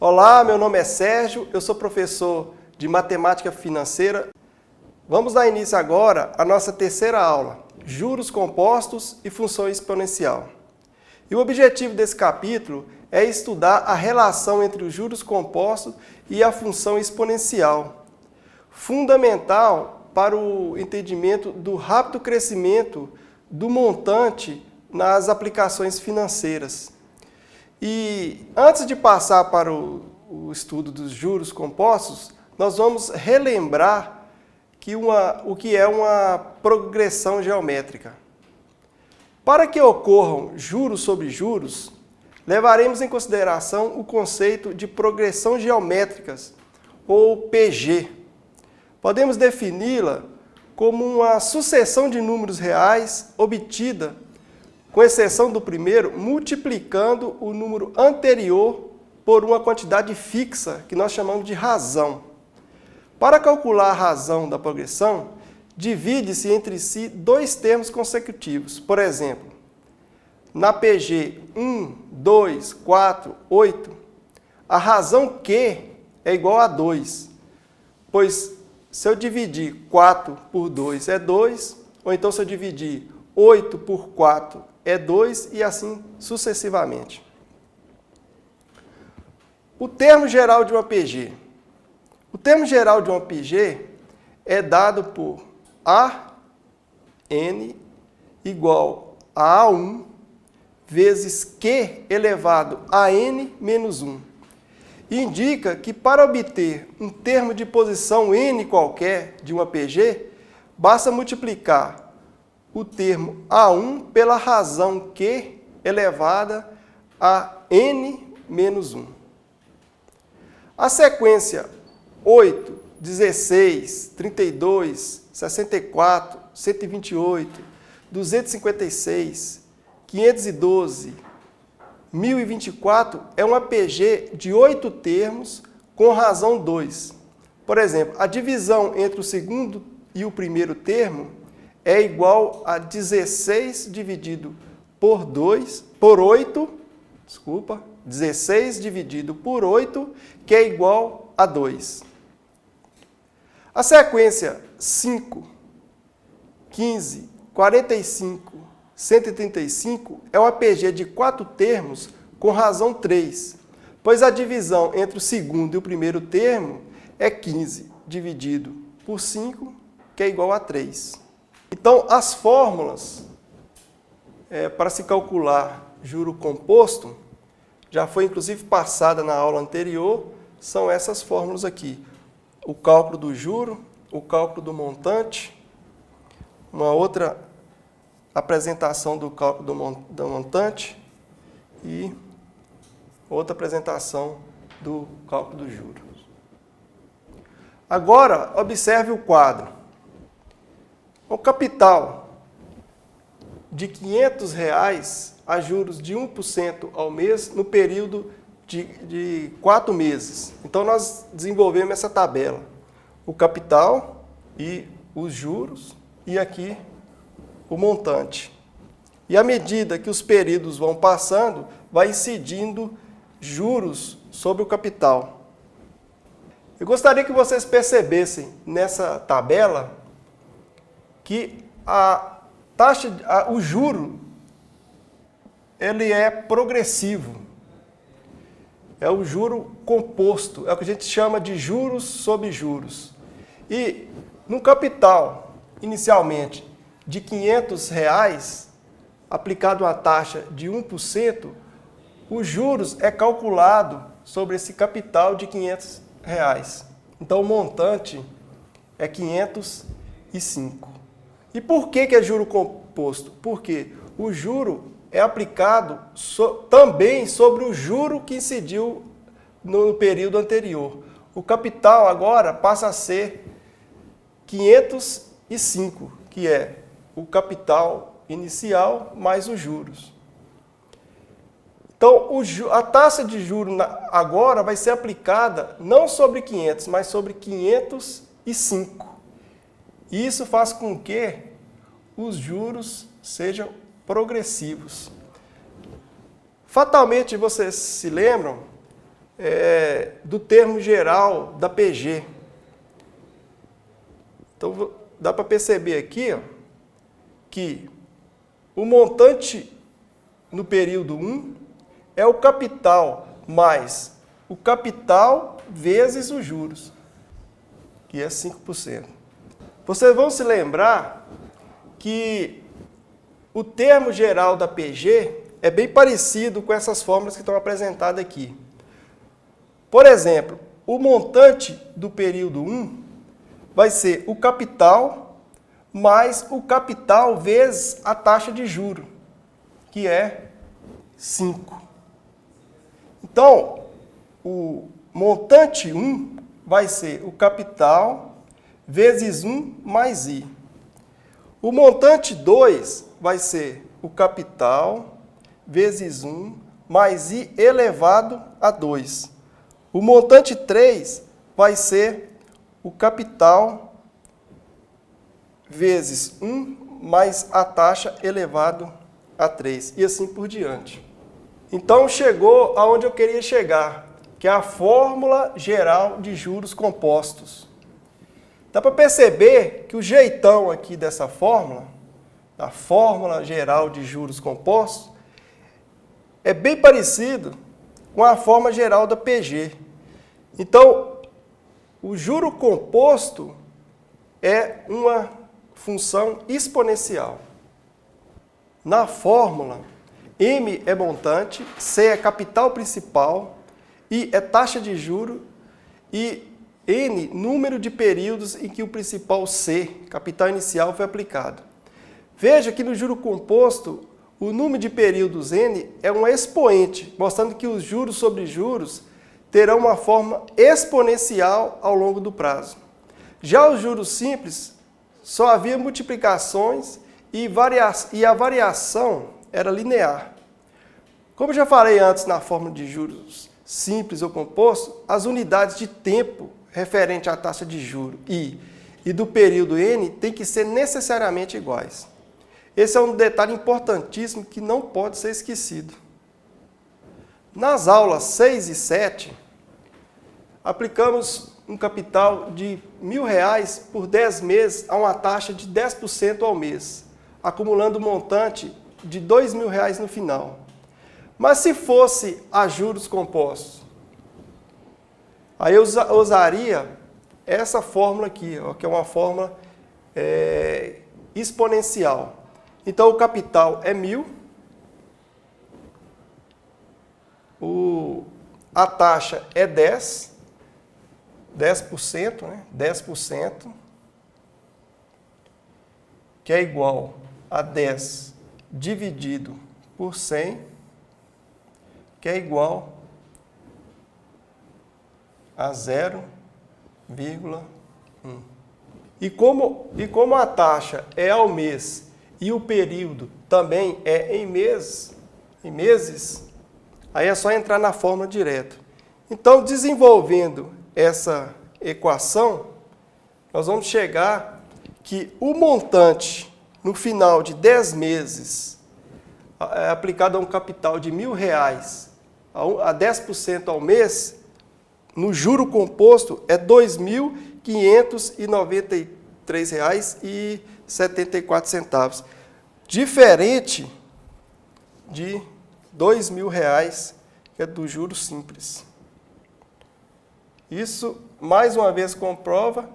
Olá, meu nome é Sérgio, eu sou professor de Matemática Financeira. Vamos dar início agora à nossa terceira aula, Juros Compostos e Função Exponencial. E o objetivo desse capítulo é estudar a relação entre os juros compostos e a função exponencial, fundamental para o entendimento do rápido crescimento do montante nas aplicações financeiras. E antes de passar para o estudo dos juros compostos, nós vamos relembrar o que é uma progressão geométrica. Para que ocorram juros sobre juros, levaremos em consideração o conceito de progressão geométricas, ou PG. Podemos defini-la como uma sucessão de números reais obtida, com exceção do primeiro, multiplicando o número anterior por uma quantidade fixa, que nós chamamos de razão. Para calcular a razão da progressão, divide-se entre si dois termos consecutivos. Por exemplo, na PG 1, 2, 4, 8, a razão Q é igual a 2, pois se eu dividir 4 por 2 é 2, ou então se eu dividir 8 por 4 é 2 e assim sucessivamente. O termo geral de uma PG. O termo geral de uma PG é dado por AN igual a A1 vezes Q elevado a N menos 1. Indica que para obter um termo de posição N qualquer de uma PG, basta multiplicar o termo A1 pela razão Q elevada a N menos 1. A sequência 8, 16, 32, 64, 128, 256, 512, 1024 é uma PG de 8 termos com razão 2. Por exemplo, a divisão entre o segundo e o primeiro termo é igual a 16 dividido por 16 dividido por 8, que é igual a 2. A sequência 5, 15, 45, 135 é uma PG de 4 termos com razão 3, pois a divisão entre o segundo e o primeiro termo é 15 dividido por 5, que é igual a 3. Então, as fórmulas para se calcular juro composto, já foi inclusive passada na aula anterior, são essas fórmulas aqui. O cálculo do juro, o cálculo do montante, uma outra apresentação do cálculo do montante e outra apresentação do cálculo do juro. Agora, observe o quadro. O capital de R$ 500 a juros de 1% ao mês no período de 4 meses. Então, nós desenvolvemos essa tabela. O capital e os juros e aqui o montante. E à medida que os períodos vão passando, vai incidindo juros sobre o capital. Eu gostaria que vocês percebessem nessa tabela que o juro ele é progressivo. É o juro composto, é o que a gente chama de juros sobre juros. E no capital, inicialmente, de R$ 500, aplicado uma taxa de 1%, os juros é calculado sobre esse capital de R$ 500. Então, o montante é 505. E por que é juro composto? Porque o juro é aplicado também sobre o juro que incidiu no período anterior. O capital agora passa a ser 505, que é o capital inicial mais os juros. Então, a taxa de juros agora vai ser aplicada não sobre 500, mas sobre 505. E isso faz com que os juros sejam progressivos. Fatalmente, vocês se lembram do termo geral da PG. Então, dá para perceber aqui, ó, que o montante no período 1 é o capital mais o capital vezes os juros, que é 5%. Vocês vão se lembrar que o termo geral da PG é bem parecido com essas fórmulas que estão apresentadas aqui. Por exemplo, o montante do período 1 vai ser o capital mais o capital vezes a taxa de juro, que é 5. Então, o montante 1 vai ser o capital vezes 1 mais I. O montante 2 vai ser o capital vezes 1 mais I elevado a 2. O montante 3 vai ser o capital vezes 1 mais a taxa elevado a 3. E assim por diante. Então, chegou aonde eu queria chegar, que é a fórmula geral de juros compostos. Dá para perceber que o jeitão aqui dessa fórmula, da fórmula geral de juros compostos, é bem parecido com a fórmula geral da PG. Então, o juro composto é uma função exponencial. Na fórmula, M é montante, C é capital principal, I é taxa de juro e N, número de períodos em que o principal C, capital inicial, foi aplicado. Veja que no juro composto, o número de períodos N é um expoente, mostrando que os juros sobre juros terão uma forma exponencial ao longo do prazo. Já os juros simples, só havia multiplicações e a variação era linear. Como já falei antes na fórmula de juros simples ou composto, as unidades de tempo referente à taxa de juros I e do período N têm que ser necessariamente iguais. Esse é um detalhe importantíssimo que não pode ser esquecido. Nas aulas 6 e 7, aplicamos um capital de R$1.000 por 10 meses a uma taxa de 10% ao mês, acumulando um montante de R$2.000 no final. Mas se fosse a juros compostos, aí eu usaria essa fórmula aqui, ó, que é uma fórmula exponencial. Então, o capital é 1.000, a taxa é 10%, né? 10%, que é igual a 10 dividido por 100, que é igual a 0,1. E como a taxa é ao mês e o período também é em meses, aí é só entrar na fórmula direto. Então, desenvolvendo essa equação, nós vamos chegar que o montante no final de 10 meses, aplicado a um capital de R$1.000 a 10% ao mês, no juro composto é R$ 2.593,74, diferente de R$ 2.000, que é do juro simples. Isso, mais uma vez, comprova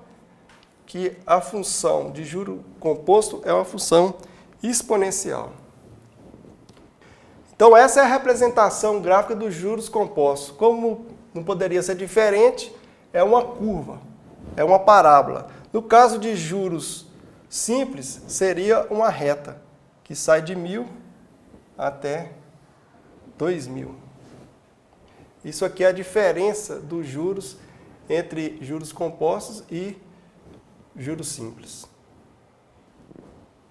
que a função de juro composto é uma função exponencial. Então, essa é a representação gráfica dos juros compostos. Como não poderia ser diferente, é uma curva, é uma parábola. No caso de juros simples, seria uma reta, que sai de 1.000 até 2.000. Isso aqui é a diferença dos juros entre juros compostos e juros simples.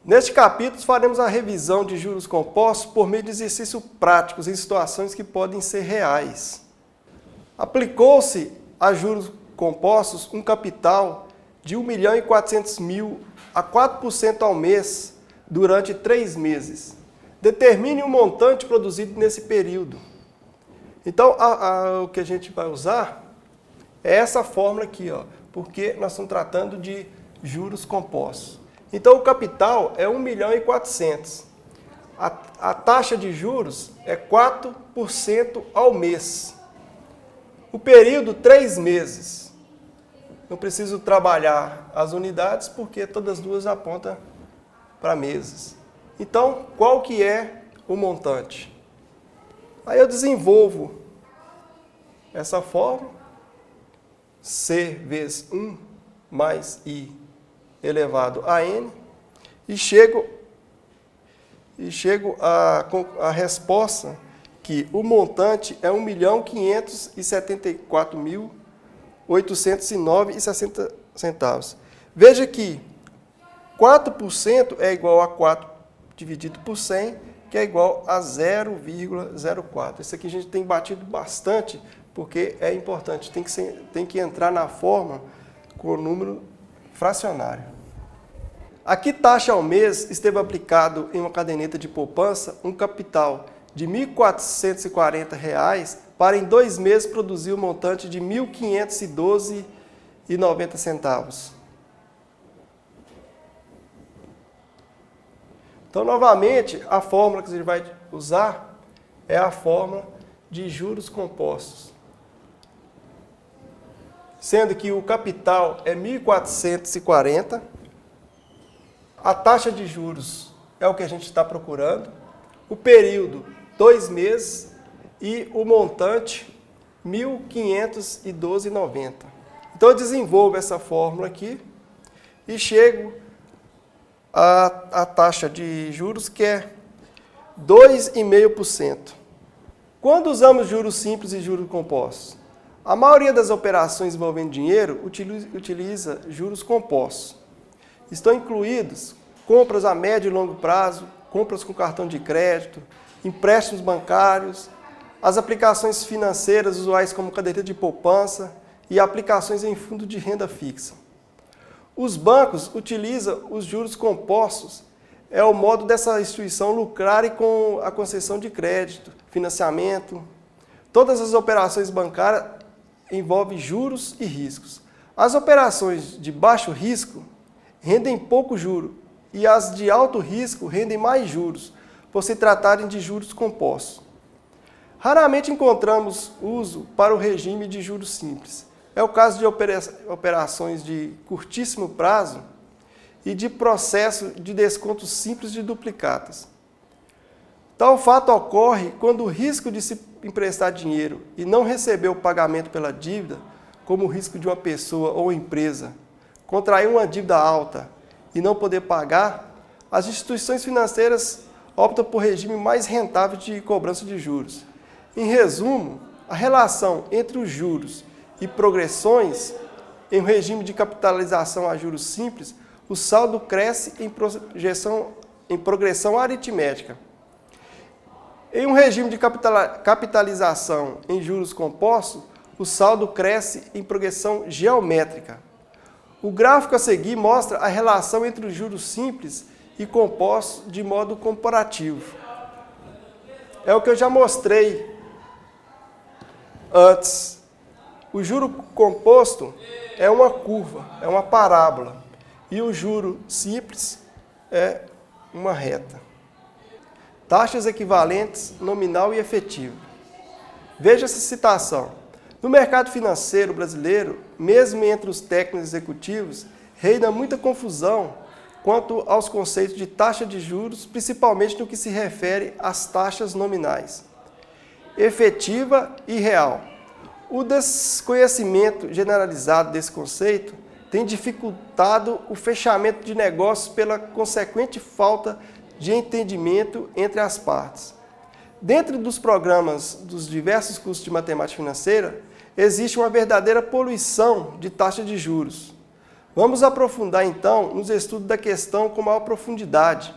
Neste capítulo, faremos a revisão de juros compostos por meio de exercícios práticos em situações que podem ser reais. Aplicou-se a juros compostos um capital de R$1.400.000 a 4% ao mês durante 3 meses. Determine o montante produzido nesse período. Então, o que a gente vai usar é essa fórmula aqui, ó, porque nós estamos tratando de juros compostos. Então, o capital é 1.400.000. A taxa de juros é 4% ao mês. O período, 3 meses. Não preciso trabalhar as unidades, porque todas as duas apontam para meses. Então, qual que é o montante? Aí eu desenvolvo essa fórmula, C vezes 1 mais I elevado a N, e chego à resposta que o montante é 1.574.809,60. Veja que 4% é igual a 4 dividido por 100, que é igual a 0,04. Isso aqui a gente tem batido bastante, porque é importante, tem que entrar na forma com o número fracionário. A que taxa ao mês esteve aplicado em uma caderneta de poupança um capital de R$ 1.440 para em 2 meses produzir o montante de R$ 1.512,90? Então, novamente, a fórmula que a gente vai usar é a fórmula de juros compostos. Sendo que o capital é 1.440, a taxa de juros é o que a gente está procurando, o período, 2 meses, e o montante, R$ 1.512,90. Então, eu desenvolvo essa fórmula aqui e chego a taxa de juros, que é 2,5%. Quando usamos juros simples e juros compostos? A maioria das operações envolvendo dinheiro utiliza juros compostos. Estão incluídos compras a médio e longo prazo, compras com cartão de crédito, empréstimos bancários, as aplicações financeiras usuais como caderneta de poupança e aplicações em fundo de renda fixa. Os bancos utilizam os juros compostos, é o modo dessa instituição lucrar com a concessão de crédito, financiamento. Todas as operações bancárias envolvem juros e riscos. As operações de baixo risco rendem pouco juro e as de alto risco rendem mais juros, por se tratarem de juros compostos. Raramente encontramos uso para o regime de juros simples. É o caso de operações de curtíssimo prazo e de processo de desconto simples de duplicatas. Tal fato ocorre quando o risco de se emprestar dinheiro e não receber o pagamento pela dívida, como o risco de uma pessoa ou empresa contrair uma dívida alta e não poder pagar, as instituições financeiras optam por regime mais rentável de cobrança de juros. Em resumo, a relação entre os juros e progressões, em um regime de capitalização a juros simples, o saldo cresce em progressão aritmética. Em um regime de capitalização em juros compostos, o saldo cresce em progressão geométrica. O gráfico a seguir mostra a relação entre os juros simples e compostos de modo comparativo. É o que eu já mostrei antes. O juro composto é uma curva, é uma parábola, e o juro simples é uma reta. Taxas equivalentes, nominal e efetiva. Veja essa citação. No mercado financeiro brasileiro, mesmo entre os técnicos executivos, reina muita confusão quanto aos conceitos de taxa de juros, principalmente no que se refere às taxas nominais, efetiva e real. O desconhecimento generalizado desse conceito tem dificultado o fechamento de negócios pela consequente falta de entendimento entre as partes. Dentro dos programas dos diversos cursos de matemática financeira, existe uma verdadeira poluição de taxa de juros. Vamos aprofundar, então, nos estudos da questão com maior profundidade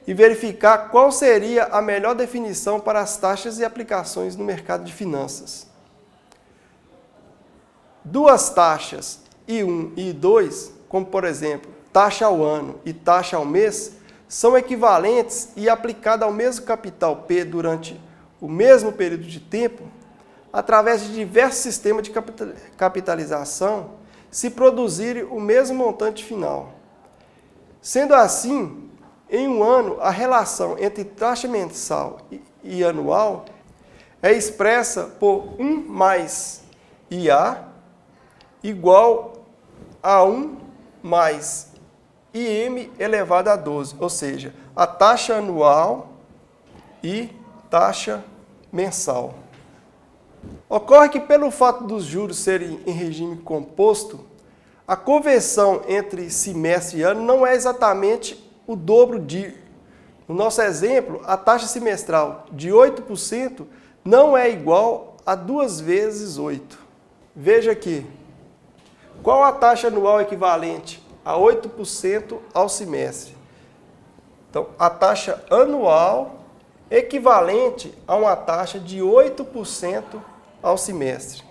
e verificar qual seria a melhor definição para as taxas e aplicações no mercado de finanças. Duas taxas, I1 e I2, como por exemplo, taxa ao ano e taxa ao mês, são equivalentes e aplicadas ao mesmo capital P durante o mesmo período de tempo, através de diversos sistemas de capitalização, se produzirem o mesmo montante final. Sendo assim, em um ano, a relação entre taxa mensal e anual é expressa por 1 mais IA igual a 1 mais IM elevado a 12, ou seja, a taxa anual e taxa mensal. Ocorre que, pelo fato dos juros serem em regime composto, a conversão entre semestre e ano não é exatamente o dobro de. No nosso exemplo, a taxa semestral de 8% não é igual a 2 vezes 8. Veja aqui, qual a taxa anual equivalente a 8% ao semestre? Então, a taxa anual equivalente a uma taxa de 8% ao semestre.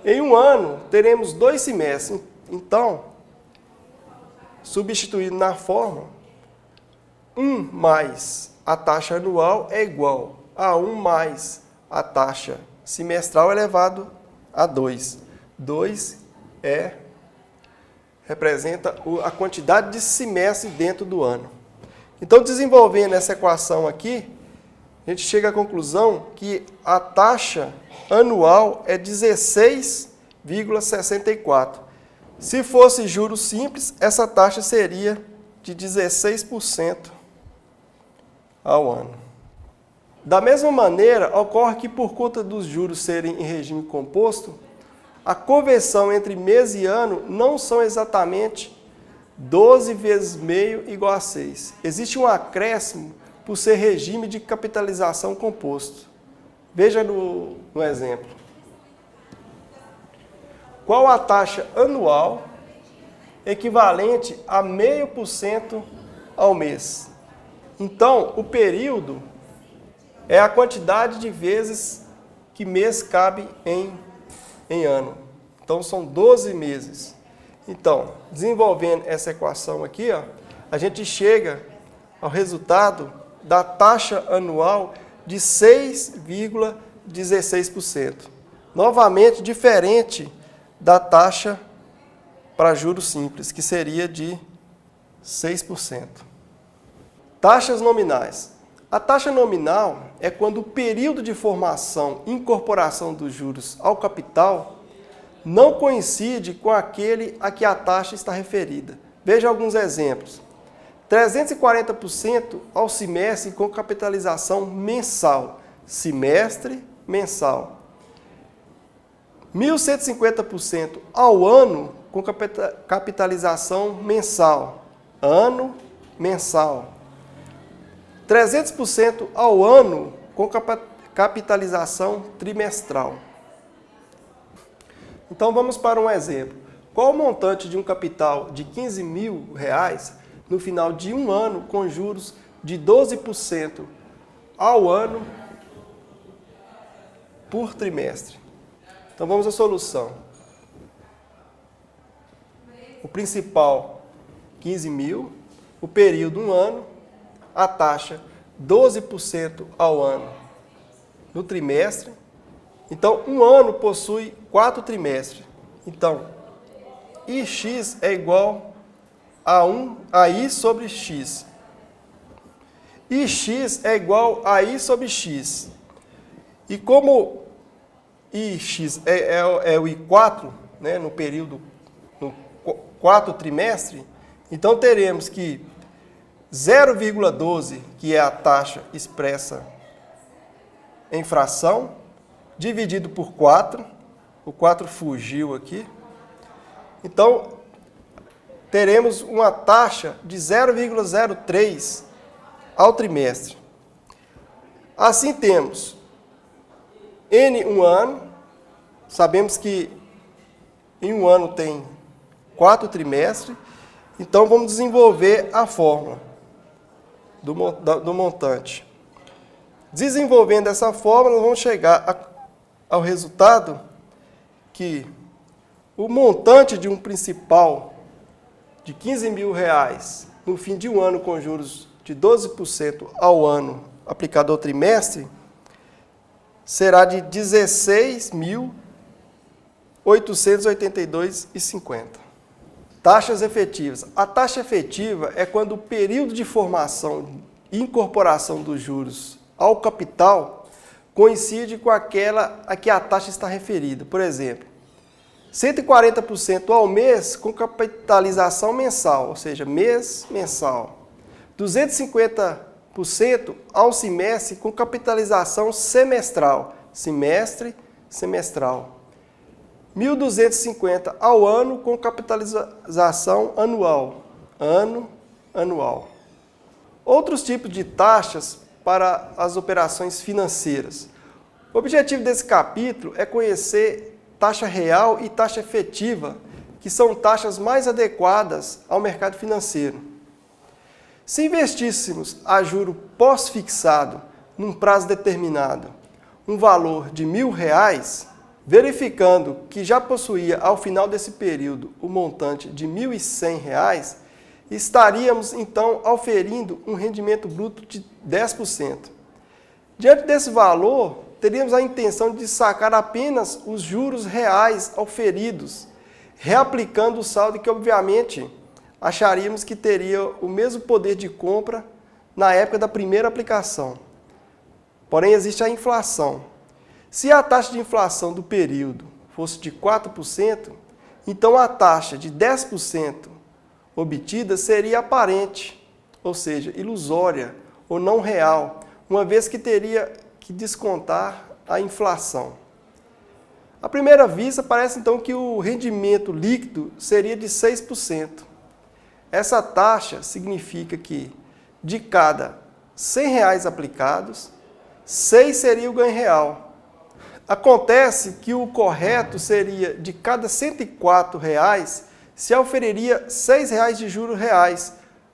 Em um ano, teremos 2 semestres. Então, substituindo na fórmula, 1 mais a taxa anual é igual a 1 mais a taxa semestral elevado a 2. 2 representa a quantidade de semestre dentro do ano. Então, desenvolvendo essa equação aqui, a gente chega à conclusão que a taxa anual é 16,64. Se fosse juros simples, essa taxa seria de 16% ao ano. Da mesma maneira, ocorre que, por conta dos juros serem em regime composto, a conversão entre mês e ano não são exatamente 12 vezes meio igual a 6. Existe um acréscimo por ser regime de capitalização composto. Veja no exemplo. Qual a taxa anual equivalente a 0,5% ao mês? Então, o período é a quantidade de vezes que mês cabe em ano. Então, são 12 meses. Então, desenvolvendo essa equação aqui, a gente chega ao resultado da taxa anual de 6,16%. Novamente, diferente da taxa para juros simples, que seria de 6%. Taxas nominais. A taxa nominal é quando o período de formação e incorporação dos juros ao capital não coincide com aquele a que a taxa está referida. Veja alguns exemplos. 340% ao semestre com capitalização mensal. Semestre mensal. 1.150% ao ano com capitalização mensal. Ano mensal. 300% ao ano com capitalização trimestral. Então, vamos para um exemplo. Qual o montante de um capital de R$15 mil no final de um ano com juros de 12% ao ano por trimestre? Então, vamos à solução. O principal, 15 mil, o período, 1 ano, a taxa, 12% ao ano no trimestre. Então, um ano possui 4 trimestres. Então, IX é igual a I sobre X. IX é igual a I sobre X. E como IX é o I4, né, no período, no 4 trimestre, então teremos que 0,12, que é a taxa expressa em fração, dividido por 4, o 4 fugiu aqui, então teremos uma taxa de 0,03 ao trimestre. Assim temos N um ano, sabemos que em um ano tem 4 trimestres, então vamos desenvolver a fórmula do montante. Desenvolvendo essa fórmula, vamos chegar ao resultado que o montante de um principal de R$15 mil no fim de um ano com juros de 12% ao ano aplicado ao trimestre será de R$ 16.882,50. Taxas efetivas. A taxa efetiva é quando o período de formação e incorporação dos juros ao capital coincide com aquela a que a taxa está referida. Por exemplo, 140% ao mês com capitalização mensal, ou seja, mês mensal. 250% ao semestre com capitalização semestral, semestre semestral. 1.250 ao ano com capitalização anual, ano anual. Outros tipos de taxas para as operações financeiras. O objetivo desse capítulo é conhecer taxa real e taxa efetiva, que são taxas mais adequadas ao mercado financeiro. Se investíssemos a juro pós-fixado num prazo determinado um valor de R$1.000, verificando que já possuía ao final desse período o montante de R$ 1.100, estaríamos então auferindo um rendimento bruto de 10%. Diante desse valor, teríamos a intenção de sacar apenas os juros reais auferidos, reaplicando o saldo que, obviamente, acharíamos que teria o mesmo poder de compra na época da primeira aplicação. Porém, existe a inflação. Se a taxa de inflação do período fosse de 4%, então a taxa de 10% obtida seria aparente, ou seja, ilusória ou não real, uma vez que teria que descontar a inflação. À primeira vista, parece então que o rendimento líquido seria de 6%. Essa taxa significa que, de cada R$ 100 aplicados, 6 seria o ganho real. Acontece que o correto seria de cada R$ 104 se auferiria R$ 6 de juros reais.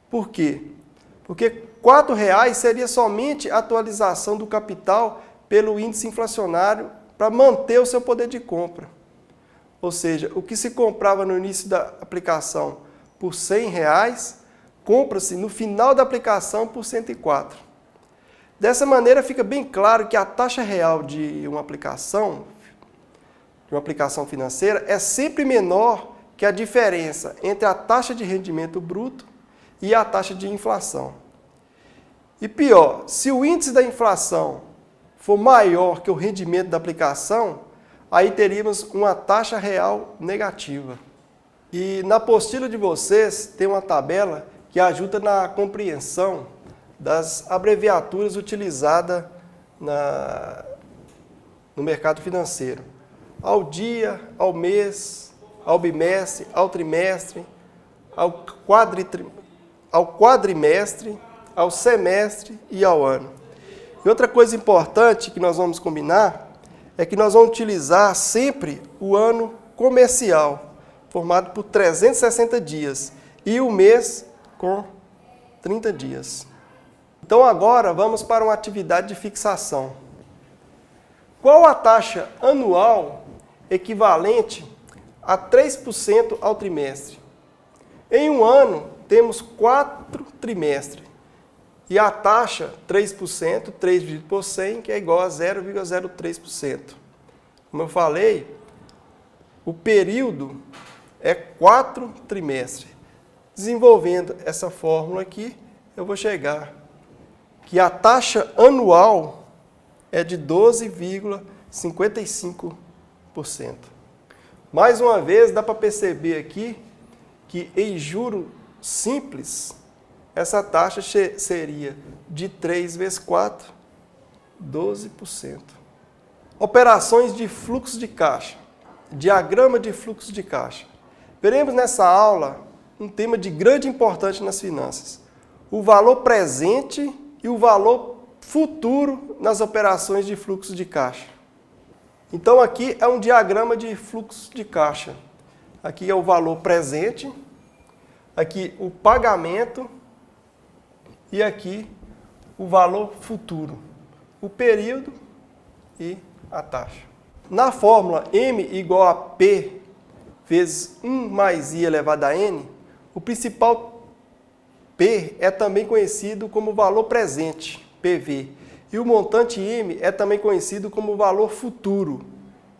Por quê? Porque R$ 4 seria somente a atualização do capital pelo índice inflacionário para manter o seu poder de compra. Ou seja, o que se comprava no início da aplicação por R$ 100, compra-se no final da aplicação por R$ 104. Dessa maneira, fica bem claro que a taxa real de uma aplicação financeira é sempre menor que a diferença entre a taxa de rendimento bruto e a taxa de inflação. E pior, se o índice da inflação for maior que o rendimento da aplicação, aí teríamos uma taxa real negativa. E na apostila de vocês tem uma tabela que ajuda na compreensão das abreviaturas utilizadas no mercado financeiro. Ao dia, ao mês, ao bimestre, ao trimestre, ao quadrimestre, ao semestre e ao ano. E outra coisa importante que nós vamos combinar é que nós vamos utilizar sempre o ano comercial, formado por 360 dias, e o mês com 30 dias. Então agora vamos para uma atividade de fixação. Qual a taxa anual equivalente a 3% ao trimestre? Em um ano temos 4 trimestres e a taxa 3%, 3 dividido por 100, que é igual a 0,03%. Como eu falei, o período é 4 trimestres. Desenvolvendo essa fórmula aqui, eu vou chegar que a taxa anual é de 12,55%. Mais uma vez, dá para perceber aqui que em juro simples, essa taxa seria de 3 vezes 4, 12%. Operações de fluxo de caixa. Diagrama de fluxo de caixa. Veremos nessa aula um tema de grande importância nas finanças. O valor presente e o valor futuro nas operações de fluxo de caixa. Então aqui é um diagrama de fluxo de caixa. Aqui é o valor presente, aqui o pagamento e aqui o valor futuro, o período e a taxa. Na fórmula M igual a P vezes 1 mais I elevado a N, o principal P é também conhecido como valor presente, PV, E o montante M é também conhecido como valor futuro,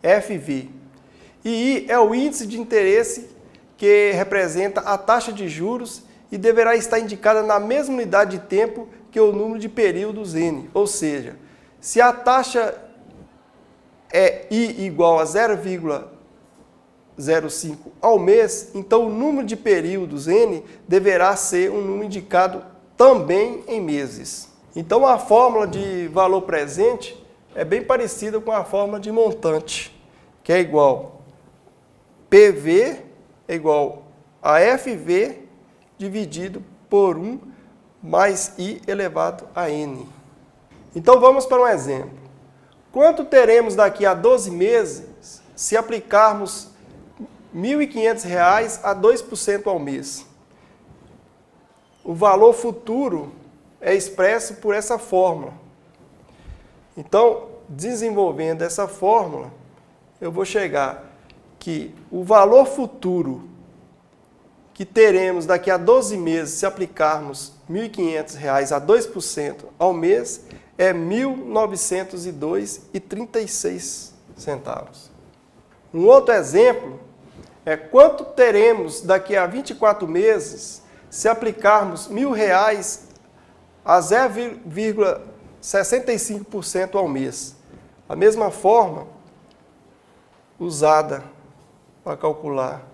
FV. E I é o índice de interesse que representa a taxa de juros e deverá estar indicada na mesma unidade de tempo que o número de períodos N. Ou seja, se a taxa é I igual a 0,05 ao mês, então o número de períodos N deverá ser um número indicado também em meses. Então a fórmula de valor presente é bem parecida com a fórmula de montante, que é igual PV é igual a FV dividido por 1 mais I elevado a N. Então vamos para um exemplo. Quanto teremos daqui a 12 meses se aplicarmos R$ 1.500 a 2% ao mês? O valor futuro é expresso por essa fórmula. Então, desenvolvendo essa fórmula, eu vou chegar que o valor futuro que teremos daqui a 12 meses se aplicarmos R$ 1.500 a 2% ao mês é R$ 1.902,36. Um outro exemplo é quanto teremos daqui a 24 meses se aplicarmos R$ 1.000 a 0,65% ao mês. A mesma forma usada para calcular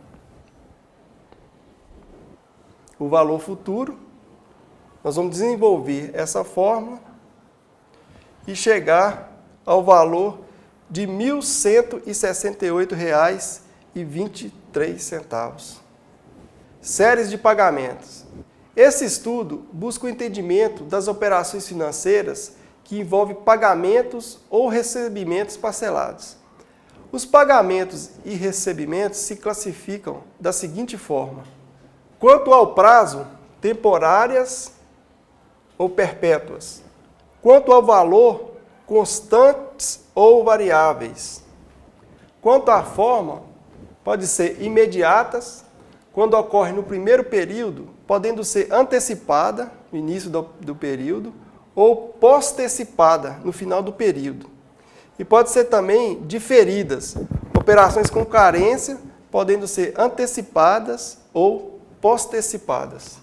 o valor futuro, nós vamos desenvolver essa fórmula e chegar ao valor de R$ 1.168,23. Séries de pagamentos. Esse estudo busca o entendimento das operações financeiras que envolvem pagamentos ou recebimentos parcelados. Os pagamentos e recebimentos se classificam da seguinte forma: quanto ao prazo, temporárias ou perpétuas; quanto ao valor, constantes ou variáveis; quanto à forma, pode ser imediatas, quando ocorre no primeiro período, podendo ser antecipada no início do período ou postecipada no final do período. E pode ser também diferidas, operações com carência, podendo ser antecipadas ou postecipadas.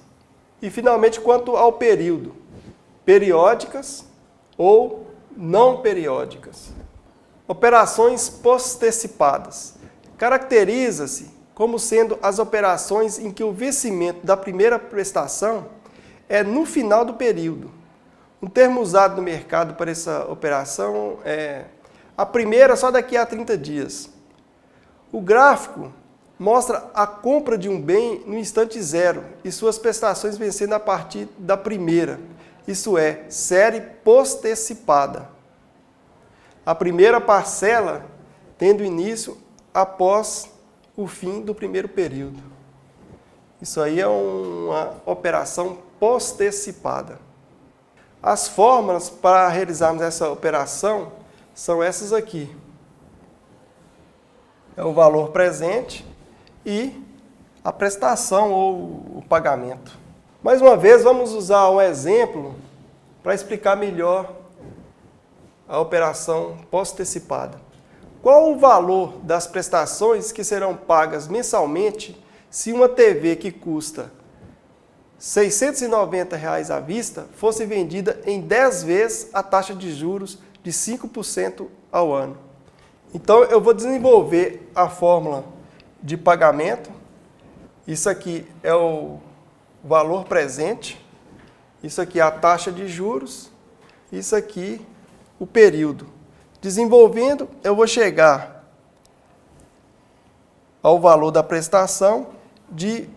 E finalmente, quanto ao período, periódicas ou não periódicas. Operações postecipadas. Caracteriza-se como sendo as operações em que o vencimento da primeira prestação é no final do período. Um termo usado no mercado para essa operação é a primeira só daqui a 30 dias. O gráfico mostra a compra de um bem no instante zero e suas prestações vencendo a partir da primeira, isso é, série postecipada. A primeira parcela tendo início após o fim do primeiro período. Isso aí é uma operação postecipada. As fórmulas para realizarmos essa operação são essas aqui. É o valor presente e a prestação ou o pagamento. Mais uma vez, vamos usar um exemplo para explicar melhor a operação postecipada. Qual o valor das prestações que serão pagas mensalmente se uma TV que custa R$ 690 à vista fosse vendida em 10 vezes a taxa de juros de 5% ao ano? Então, eu vou desenvolver a fórmula de pagamento. Isso aqui é o valor presente, isso aqui é a taxa de juros, isso aqui o período. Desenvolvendo, eu vou chegar ao valor da prestação de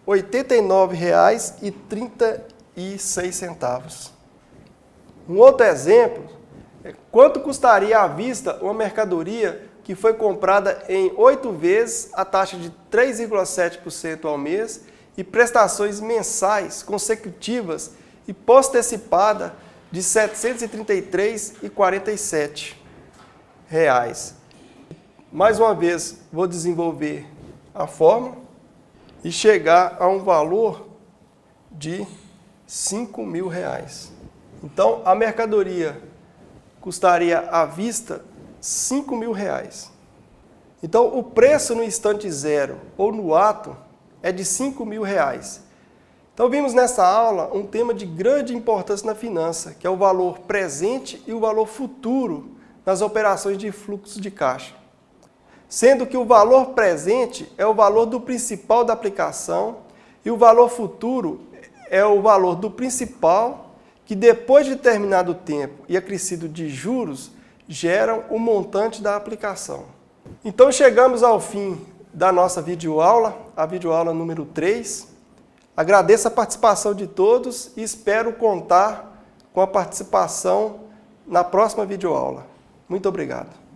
R$ 89,36. Um outro exemplo é quanto custaria à vista uma mercadoria que foi comprada em 8 vezes a taxa de 3,7% ao mês e prestações mensais consecutivas e postecipada de R$ 733,47. Mais uma vez, vou desenvolver a fórmula e chegar a um valor de R$ 5.000. Então, a mercadoria custaria à vista R$ 5.000. Então, o preço no instante zero ou no ato é de R$ 5.000. Então, vimos nessa aula um tema de grande importância na finança, que é o valor presente e o valor futuro nas operações de fluxo de caixa. Sendo que o valor presente é o valor do principal da aplicação e o valor futuro é o valor do principal que, depois de terminado o tempo e acrescido de juros, geram o montante da aplicação. Então, chegamos ao fim da nossa videoaula, a videoaula número 3. Agradeço a participação de todos e espero contar com a participação na próxima videoaula. Muito obrigado.